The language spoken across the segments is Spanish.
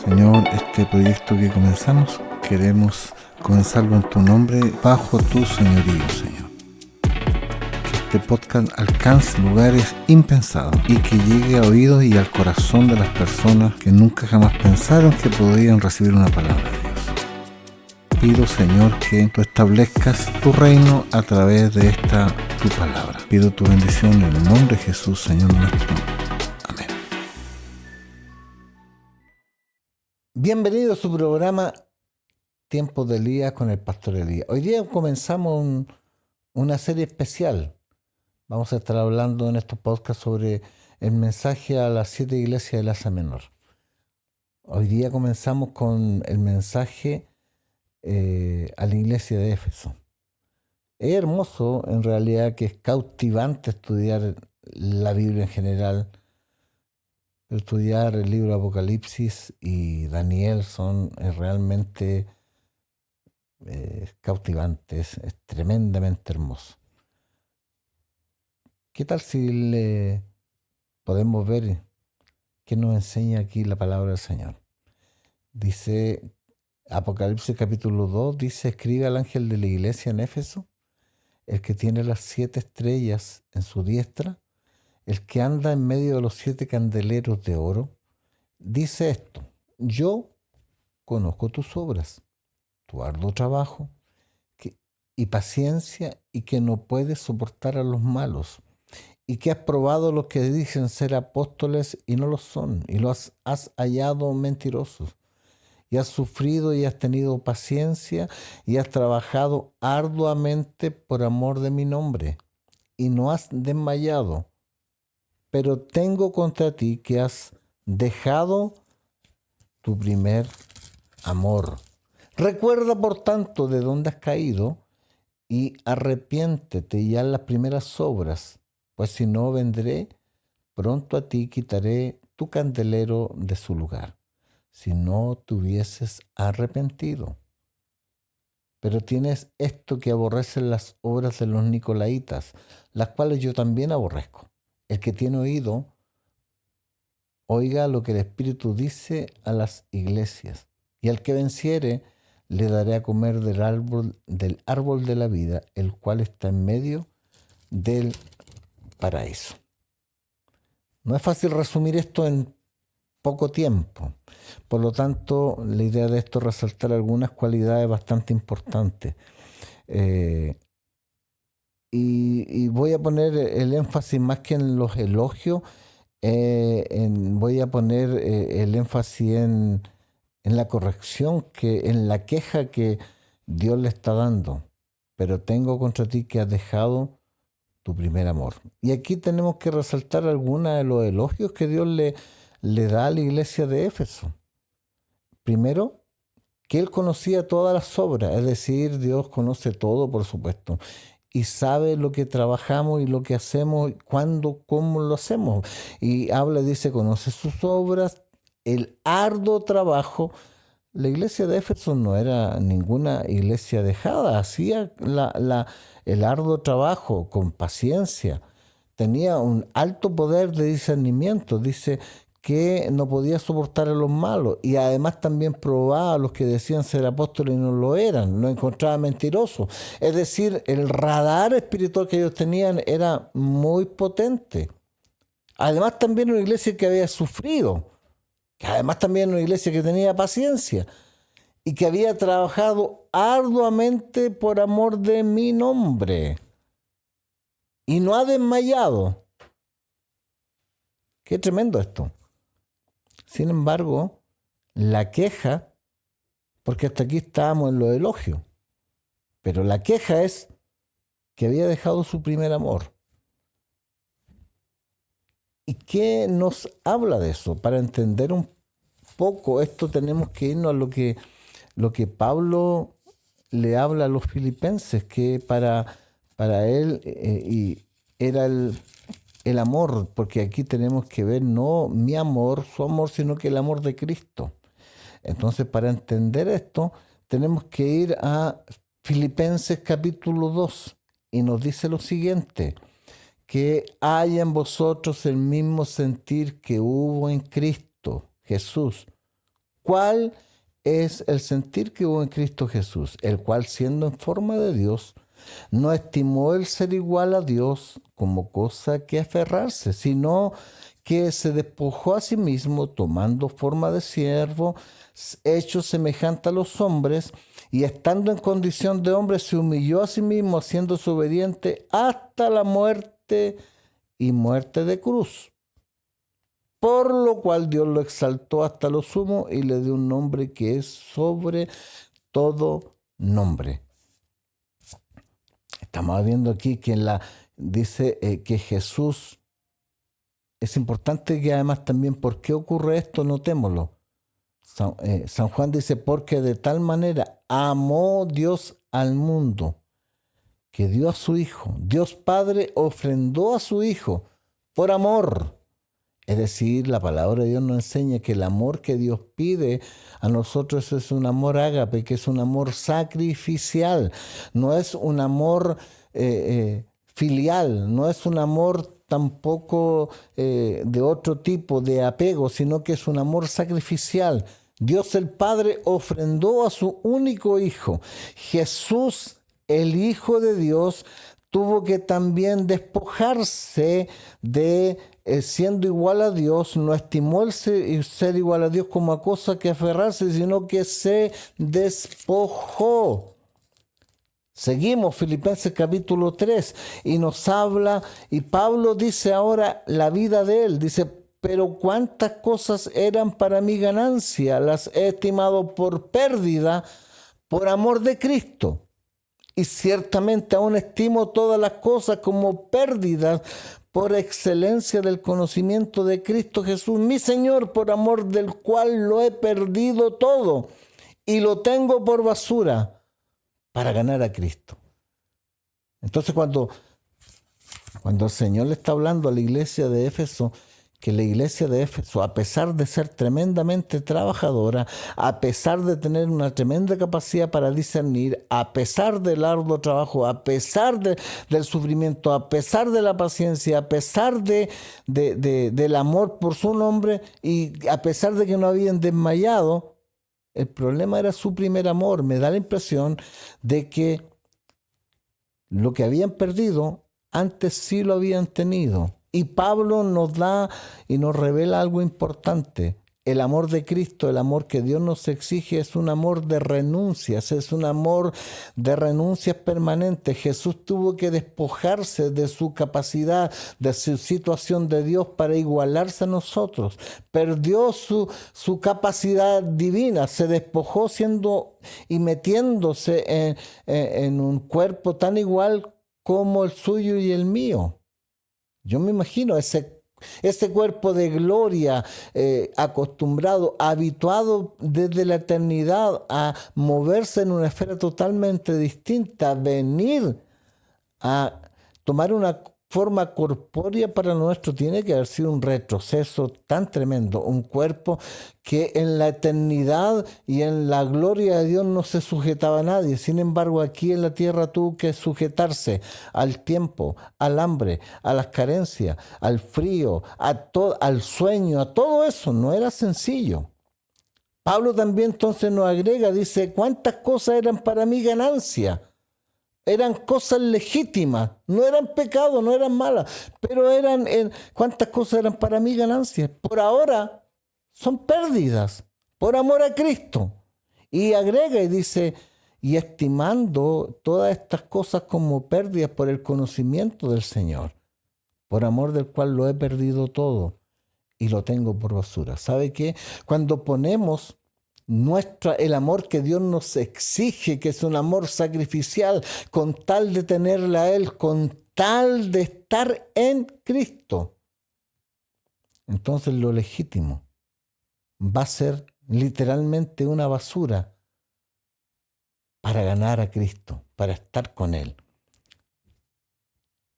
Señor, este proyecto que comenzamos, queremos comenzarlo en tu nombre, bajo tu señorío, Señor. Que este podcast alcance lugares impensados y que llegue a oídos y al corazón de las personas que nunca jamás pensaron que podrían recibir una palabra de Dios. Pido, Señor, que tú establezcas tu reino a través de esta tu palabra. Pido tu bendición en el nombre de Jesús, Señor nuestro. Amén. Bienvenido a su programa Tiempo de Elías con el Pastor Elías. Hoy día comenzamos una serie especial. Vamos a estar hablando en estos podcasts sobre el mensaje a las 7 iglesias del Asia Menor. Hoy día comenzamos con el mensaje a la iglesia de Éfeso. Es hermoso, en realidad, que es cautivante estudiar la Biblia en general. Estudiar el libro de Apocalipsis y Daniel son realmente cautivantes, es tremendamente hermoso. ¿Qué tal si le podemos ver qué nos enseña aquí la palabra del Señor? Dice Apocalipsis capítulo 2, dice: escribe al ángel de la iglesia en Éfeso, el que tiene las 7 estrellas en su diestra, el que anda en medio de los 7 candeleros de oro, dice esto: yo conozco tus obras, tu arduo trabajo y paciencia, y que no puedes soportar a los malos, y que has probado los que dicen ser apóstoles y no lo son, y los has hallado mentirosos, y has sufrido y has tenido paciencia, y has trabajado arduamente por amor de mi nombre, y no has desmayado. Pero tengo contra ti que has dejado tu primer amor. Recuerda, por tanto, de dónde has caído, y arrepiéntete y haz las primeras obras, pues si no, vendré pronto a ti y quitaré tu candelero de su lugar, si no te hubieses arrepentido. Pero tienes esto, que aborrecen las obras de los nicolaitas, las cuales yo también aborrezco. El que tiene oído, oiga lo que el Espíritu dice a las iglesias. Y al que venciere, le daré a comer del árbol de la vida, el cual está en medio del paraíso. No es fácil resumir esto en poco tiempo. Por lo tanto, la idea de esto es resaltar algunas cualidades bastante importantes. Y voy a poner el énfasis más que en los elogios, voy a poner el énfasis en la corrección, en la queja que Dios le está dando. Pero tengo contra ti que has dejado tu primer amor. Y aquí tenemos que resaltar algunos de los elogios que Dios le da a la iglesia de Éfeso. Primero, que Él conocía todas las obras, es decir, Dios conoce todo, por supuesto, y sabe lo que trabajamos y lo que hacemos, cuándo, cómo lo hacemos. Y habla, dice, conoce sus obras, el arduo trabajo. La iglesia de Éfeso no era ninguna iglesia dejada, hacía el arduo trabajo con paciencia, tenía un alto poder de discernimiento, dice que no podía soportar a los malos, y además también probaba a los que decían ser apóstoles y no lo eran, lo encontraba mentiroso. Es decir, el radar espiritual que ellos tenían era muy potente. Además también una iglesia que había sufrido, que además también una iglesia que tenía paciencia y que había trabajado arduamente por amor de mi nombre y no ha desmayado. Qué tremendo esto. Sin embargo, la queja, porque hasta aquí estábamos en los elogios, pero la queja es que había dejado su primer amor. ¿Y qué nos habla de eso? Para entender un poco esto tenemos que irnos a lo que Pablo le habla a los filipenses, que para él y era el amor, porque aquí tenemos que ver no mi amor, su amor, sino que el amor de Cristo. Entonces, para entender esto, tenemos que ir a Filipenses capítulo 2 y nos dice lo siguiente: que haya en vosotros el mismo sentir que hubo en Cristo Jesús, ¿Cuál es el sentir que hubo en Cristo Jesús? El cual, siendo en forma de Dios, no estimó el ser igual a Dios como cosa que aferrarse, sino que se despojó a sí mismo, tomando forma de siervo, hecho semejante a los hombres, y estando en condición de hombre, se humilló a sí mismo, haciéndose obediente hasta la muerte y muerte de cruz. Por lo cual Dios lo exaltó hasta lo sumo y le dio un nombre que es sobre todo nombre. Estamos viendo aquí que dice que Jesús, es importante que además también, ¿por qué ocurre esto? Notémoslo. San Juan dice, porque de tal manera amó Dios al mundo, que dio a su Hijo. Dios Padre ofrendó a su Hijo por amor. Es decir, la palabra de Dios nos enseña que el amor que Dios pide a nosotros es un amor ágape, que es un amor sacrificial. No es un amor filial, no es un amor tampoco de otro tipo de apego, sino que es un amor sacrificial. Dios el Padre ofrendó a su único Hijo. Jesús, el Hijo de Dios, tuvo que también despojarse de, siendo igual a Dios, no estimó el ser igual a Dios como a cosa que aferrarse, sino que se despojó. Seguimos Filipenses capítulo 3 y nos habla, y Pablo dice ahora la vida de él, dice, pero cuántas cosas eran para mi ganancia, las he estimado por pérdida por amor de Cristo. Y ciertamente aún estimo todas las cosas como pérdidas por excelencia del conocimiento de Cristo Jesús, mi Señor, por amor del cual lo he perdido todo y lo tengo por basura para ganar a Cristo. Entonces cuando el Señor le está hablando a la iglesia de Éfeso, que la iglesia de Éfeso, a pesar de ser tremendamente trabajadora, a pesar de tener una tremenda capacidad para discernir, a pesar del arduo trabajo, a pesar del sufrimiento, a pesar de la paciencia, a pesar del amor por su nombre y a pesar de que no habían desmayado, el problema era su primer amor. Me da la impresión de que lo que habían perdido, antes sí lo habían tenido. Y Pablo nos da y nos revela algo importante. El amor de Cristo, el amor que Dios nos exige, es un amor de renuncias, es un amor de renuncias permanentes. Jesús tuvo que despojarse de su capacidad, de su situación de Dios para igualarse a nosotros. Perdió su capacidad divina, se despojó siendo y metiéndose en un cuerpo tan igual como el suyo y el mío. Yo me imagino ese cuerpo de gloria acostumbrado, habituado desde la eternidad a moverse en una esfera totalmente distinta, venir a tomar una forma corpórea para nuestro, tiene que haber sido un retroceso tan tremendo, un cuerpo que en la eternidad y en la gloria de Dios no se sujetaba a nadie. Sin embargo, aquí en la tierra tuvo que sujetarse al tiempo, al hambre, a las carencias, al frío, al sueño, a todo eso. No era sencillo. Pablo también entonces nos agrega, dice, ¿cuántas cosas eran para mi ganancia? Eran cosas legítimas, no eran pecados, no eran malas, pero ¿cuántas cosas eran para mí ganancias? Por ahora son pérdidas, por amor a Cristo. Y agrega y dice, y estimando todas estas cosas como pérdidas por el conocimiento del Señor, por amor del cual lo he perdido todo y lo tengo por basura. ¿Sabe qué? Cuando ponemos el amor que Dios nos exige, que es un amor sacrificial, con tal de tenerle a Él, con tal de estar en Cristo, entonces lo legítimo va a ser literalmente una basura para ganar a Cristo, para estar con Él.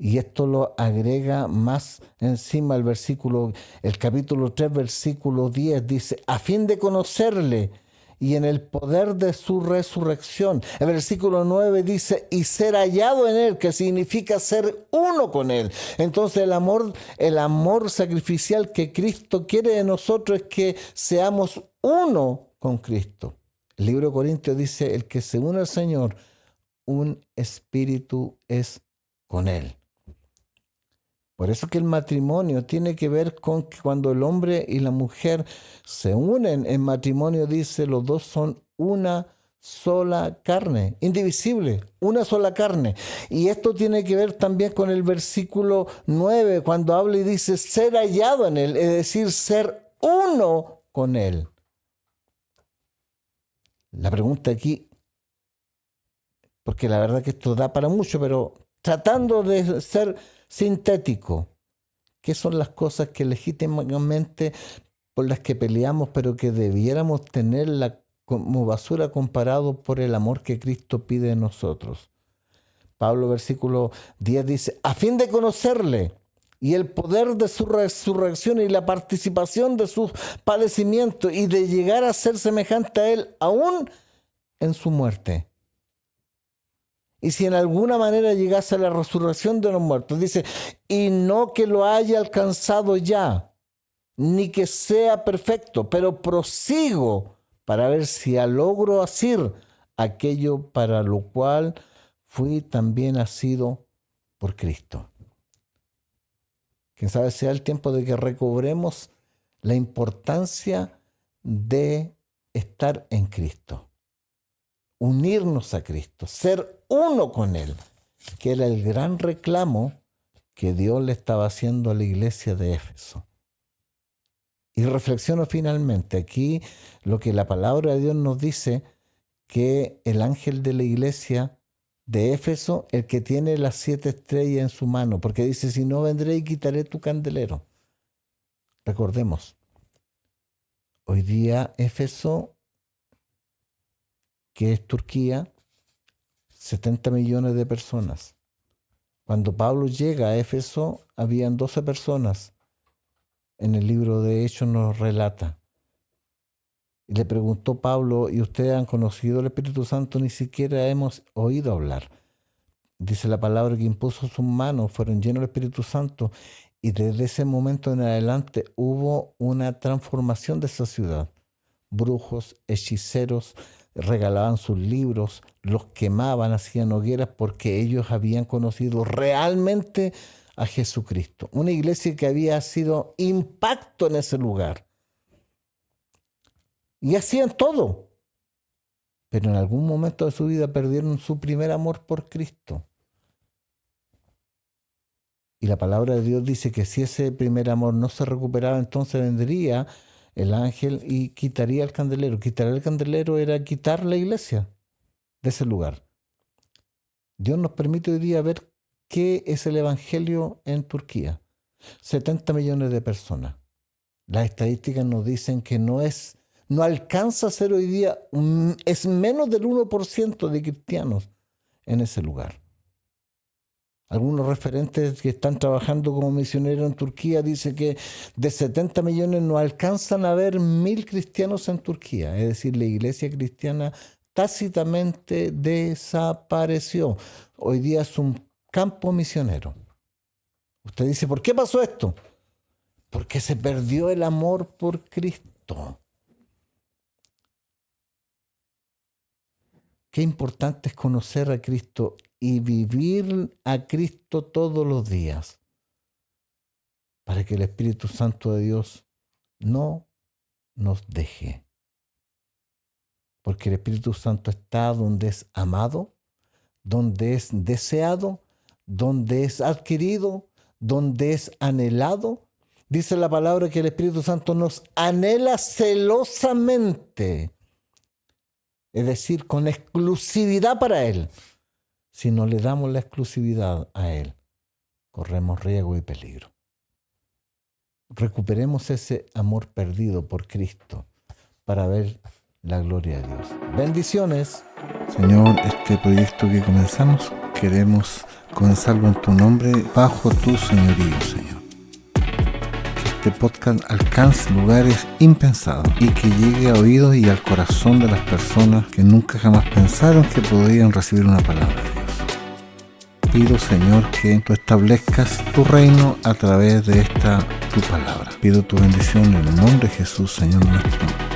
Y esto lo agrega más encima el capítulo 3, versículo 10, dice, a fin de conocerle y en el poder de su resurrección. El versículo 9 dice, y ser hallado en él, que significa ser uno con él. Entonces el amor sacrificial que Cristo quiere de nosotros es que seamos uno con Cristo. El libro de Corintios dice, el que se une al Señor, un espíritu es con Él. Por eso que el matrimonio tiene que ver con que cuando el hombre y la mujer se unen en matrimonio, dice, los dos son una sola carne, indivisible, una sola carne. Y esto tiene que ver también con el versículo 9, cuando habla y dice, ser hallado en Él, es decir, ser uno con Él. La pregunta aquí, porque la verdad que esto da para mucho, pero tratando de ser sintético, ¿qué son las cosas que legítimamente por las que peleamos, pero que debiéramos tenerla como basura comparado por el amor que Cristo pide de nosotros? Pablo, versículo 10 dice, a fin de conocerle y el poder de su resurrección y la participación de sus padecimientos y de llegar a ser semejante a Él aún en su muerte. Y si en alguna manera llegase a la resurrección de los muertos, dice, y no que lo haya alcanzado ya, ni que sea perfecto, pero prosigo para ver si logro asir aquello para lo cual fui también asido por Cristo. Quién sabe sea el tiempo de que recobremos la importancia de estar en Cristo, unirnos a Cristo, ser uno con Él, que era el gran reclamo que Dios le estaba haciendo a la iglesia de Éfeso. Y reflexiono finalmente aquí lo que la palabra de Dios nos dice, que el ángel de la iglesia de Éfeso, el que tiene las 7 estrellas en su mano, porque dice, si no vendré y quitaré tu candelero. Recordemos, hoy día Éfeso, que es Turquía, 70 millones de personas. Cuando Pablo llega a Éfeso, habían 12 personas. En el libro de Hechos nos relata. Y le preguntó Pablo, ¿y ustedes han conocido el Espíritu Santo? Ni siquiera hemos oído hablar. Dice la palabra que impuso sus manos, fueron llenos del Espíritu Santo, y desde ese momento en adelante hubo una transformación de esa ciudad. Brujos, hechiceros, regalaban sus libros, los quemaban, hacían hogueras porque ellos habían conocido realmente a Jesucristo. Una iglesia que había sido impacto en ese lugar. Y hacían todo. Pero en algún momento de su vida perdieron su primer amor por Cristo. Y la palabra de Dios dice que si ese primer amor no se recuperaba, entonces vendría el ángel y quitaría el candelero. Quitar el candelero era quitar la iglesia de ese lugar. Dios nos permite hoy día ver qué es el evangelio en Turquía. 70 millones de personas. Las estadísticas nos dicen que no alcanza a ser hoy día, es menos del 1% de cristianos en ese lugar. Algunos referentes que están trabajando como misioneros en Turquía dicen que de 70 millones no alcanzan a haber 1.000 cristianos en Turquía. Es decir, la iglesia cristiana tácitamente desapareció. Hoy día es un campo misionero. Usted dice, ¿por qué pasó esto? Porque se perdió el amor por Cristo. Qué importante es conocer a Cristo y vivir a Cristo todos los días para que el Espíritu Santo de Dios no nos deje. Porque el Espíritu Santo está donde es amado, donde es deseado, donde es adquirido, donde es anhelado. Dice la palabra que el Espíritu Santo nos anhela celosamente. Es decir, con exclusividad para Él. Si no le damos la exclusividad a Él, corremos riesgo y peligro. Recuperemos ese amor perdido por Cristo para ver la gloria de Dios. Bendiciones. Señor, este proyecto que comenzamos, queremos comenzarlo en tu nombre, bajo tu señorío, Señor. Que este podcast alcance lugares impensados y que llegue a oídos y al corazón de las personas que nunca jamás pensaron que podrían recibir una palabra de Dios. Pido, Señor, que tú establezcas tu reino a través de esta tu palabra. Pido tu bendición en el nombre de Jesús, Señor nuestro.